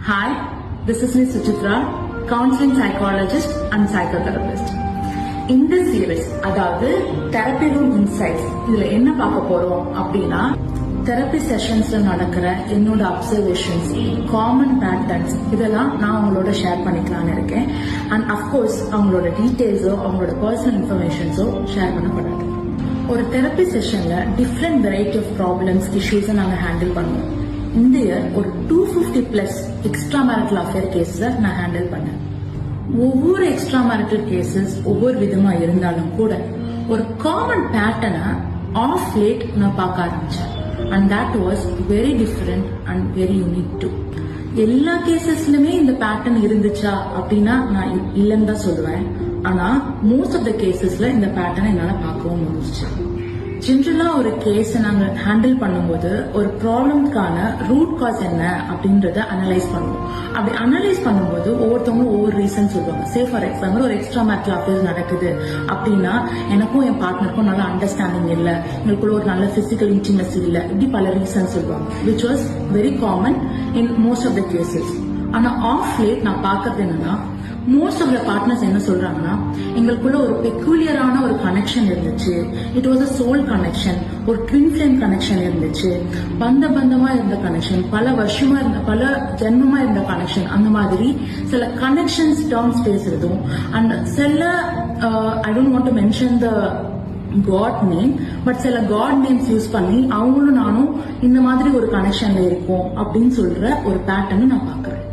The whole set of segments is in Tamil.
Hi, this is Ms. Suchitra, counseling psychologist and psychotherapist. In this series, அதாவது தெரப்பி ரூம் இன்சைட்ஸ், இதுல என்ன பார்க்க போறோம் அப்படின்னா தெரப்பி செஷன்ஸ்ல நடக்கிற என்னோட அப்சர்வேஷன்ஸ், காமன் பேட்டர்ன்ஸ் இதெல்லாம் நான் அவங்களோட ஷேர் பண்ணிக்கலாம்னு இருக்கேன். அண்ட் அஃப்கோர்ஸ் அவங்களோட டீடைல்ஸோ அவங்களோட பர்சனல் இன்ஃபர்மேஷன்ஸோ ஷேர் பண்ணப்படாது. ஒரு தெரப்பி செஷன்ல டிஃப்ரெண்ட் வெரைட்டி ஆஃப் ப்ராப்ளம்ஸ், இஷ்யூஸை நாங்கள் ஹேண்டில் பண்ணுவோம். இந்த இயர் ஒரு 250+ எக்ஸ்ட்ரா மேரிட்டல் அஃபேர் கேஸை நான் ஹேண்டில் பண்ணேன். ஒவ்வொரு எக்ஸ்ட்ரா மேரிட்டல் கேசஸ் ஒவ்வொரு விதமா இருந்தாலும் கூட ஒரு காமன் பேட்டர்னை ஆஃப் லேட் நான் பார்க்க ஆரம்பிச்சேன். And that was very different and very unique to. எல்லா கேசஸ்லுமே இந்த பேட்டர்ன் இருந்துச்சா அப்படின்னா நான் இல்லைன்னு தான் சொல்லுவேன். ஆனா மோஸ்ட் ஆஃப் த கேசஸ்ல இந்த பேட்டர்னை என்னால பார்க்கவும் முடிஞ்சிச்சு. ஜென்ரலா ஒரு கேஸ் நாங்க ஹேண்டில் பண்ணும்போது ஒரு ப்ராப்ளம்க்கான ரூட் காஸ் என்ன அப்படின்றத அனலைஸ் பண்ணுவோம். அப்படி அனலைஸ் பண்ணும்போது ஒவ்வொருத்தவங்களும் ஒவ்வொரு ரீசன் சொல்லுவாங்க. சே ஃபார் எக்ஸாம்பிள் ஒரு எக்ஸ்ட்ரா மேரிட்டல் அஃபேர் நடக்குது அப்படின்னா எனக்கும் என் பார்ட்னருக்கும் நல்ல அண்டர்ஸ்டாண்டிங் இல்ல, எங்களுக்குள்ள ஒரு நல்ல பிசிக்கல் இன்டிமசி இல்ல, இப்படி பல ரீசன் சொல்லுவாங்க. Which was very common in most of the cases. ஆனா ஆஃப் லேட் நான் பாக்குறது என்னன்னா மோஸ்ட் ஆஃப் த பார்ட்னர்ஸ் என்ன சொல்றாங்கன்னா எங்களுக்குள்ள ஒரு பெக்குலியரான ஒரு கனெக்ஷன் இருந்துச்சு. It was a soul connection, ஒரு ட்வின் ஃப்ளேம் கனெக்ஷன் இருந்துச்சு, பந்தமா இருந்த கனெக்ஷன், பல வருஷமா இருந்த, பல ஜென்மமா இருந்த கனெக்ஷன். அந்த மாதிரி சில கனெக்ஷன்ஸ் டேர்ம்ஸ் பேசுறதும் அண்ட் சில I don't want to mention the god name, but சில காட் நேம்ஸ் யூஸ் பண்ணி அவங்களும் நானும் இந்த மாதிரி ஒரு கனெக்ஷன்ல இருக்கோம் அப்படின்னு சொல்ற ஒரு பேட்டர்ன் நான் பாக்குறேன்.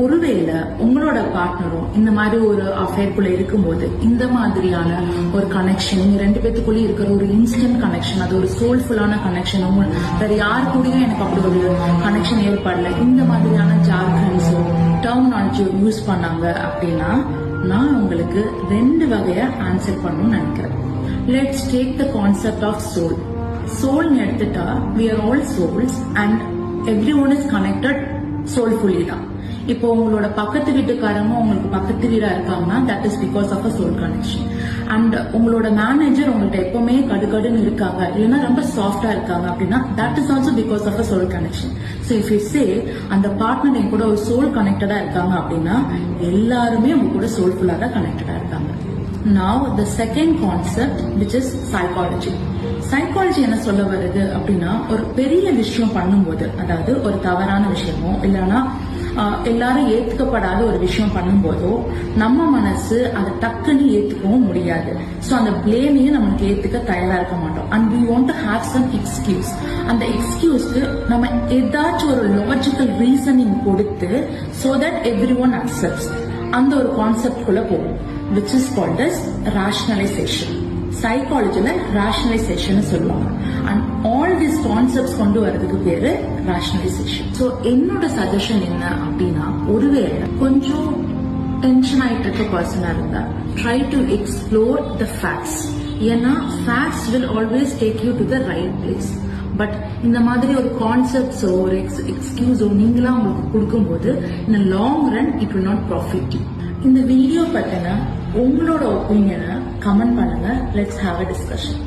ஒருவேளை உங்களோட பார்ட்னரும் இந்த மாதிரி ஒரு அஃபேர்க்குள்ள இருக்கும்போது இந்த மாதிரியான ஒரு கனெக்ஷன், நீங்க ரெண்டு பேத்துக்குள்ளே இருக்கிற ஒரு இன்ஸ்டன்ட் கனெக்ஷன், அது ஒரு சோல்ஃபுல்லான கனெக்ஷன், வேற யாரு கூடயும் எனக்கு அப்படி ஒரு கனெக்ஷன் ஏற்படல, இந்த மாதிரியான ஜார்கன்ஸோ டெர்மினாலஜியோ யூஸ் பண்ணாங்க அப்படின்னா நான் உங்களுக்கு 2 வகையா ஆன்சர் பண்ணணும்னு நினைக்கிறேன். Let's take the concept of soul. சோல்னு எடுத்துட்டா we are all souls and everyone is connected soulfully தான். இப்போ உங்களோட பக்கத்து வீட்டுக்காரங்க உங்களுக்கு பக்கத்து வீடா இருக்காங்கன்னா that is because of a soul connection. And உங்களோட மேனேஜர் உங்கள்கிட்ட எப்பவுமே கடுகடுன்னு இருக்காங்க, இல்லைன்னா ரொம்ப சாஃப்டா இருக்காங்க அப்படின்னா that is also because of a soul connection. So if you say அந்த பார்ட்னர் என் கூட ஒரு சோல் கனெக்டடா இருக்காங்க அப்படின்னா எல்லாருமே உங்க கூட சோல்ஃபுல்லா தான் கனெக்டடா இருக்காங்க. Now the second concept which is psychology. Psychology என்ன சொல்ல வருது அப்படின்னா ஒரு பெரிய விஷயம் பண்ணும்போது, அதாவது ஒரு தவறான விஷயமோ இல்லைன்னா எல்லாரும் ஏத்துக்கப்படாத ஒரு விஷயம் பண்ணும்போதோ நம்ம மனசு அதை டக்குன்னு ஏத்துக்கவும் முடியாது. சோ அந்த பிளேமையும் நமக்கு ஏத்துக்க தயாரா இருக்க மாட்டோம். And we want to have some excuse. அந்த எக்ஸ்கியூஸ்க்கு நம்ம ஏதாச்சும் ஒரு லாஜிக்கல் ரீசனிங் கொடுத்து so that everyone accepts அந்த ஒரு கான்செப்ட் குள்ள போகும், which is called as rationalization. சைக்காலஜில ராஷனலைசேஷன் சொல்லுவாங்க. அண்ட் ஆல் திஸ் கான்செப்ட்ஸ் கொண்டு வரதுக்கு பேரு ராஷனலைசேஷன். சோ என்னோட சஜஷன் என்ன அப்படின்னா, ஒருவேளை கொஞ்சம் டென்ஷன் ஆயிட்டு இருக்க பர்சனா இருந்தா try to explore the facts. ஏன்னா facts will always take you to the right place. But இந்த மாதிரி ஒரு கான்செப்ட்ஸோ ஒரு எக்ஸ்கியூஸோ நீங்களா உங்களுக்கு கொடுக்கும்போது இந்த long run it will not profit you. இந்த வீடியோ பத்தின உங்களோட ஒப்பீனியனை கமெண்ட் பண்ணுங்க. Let's have a discussion.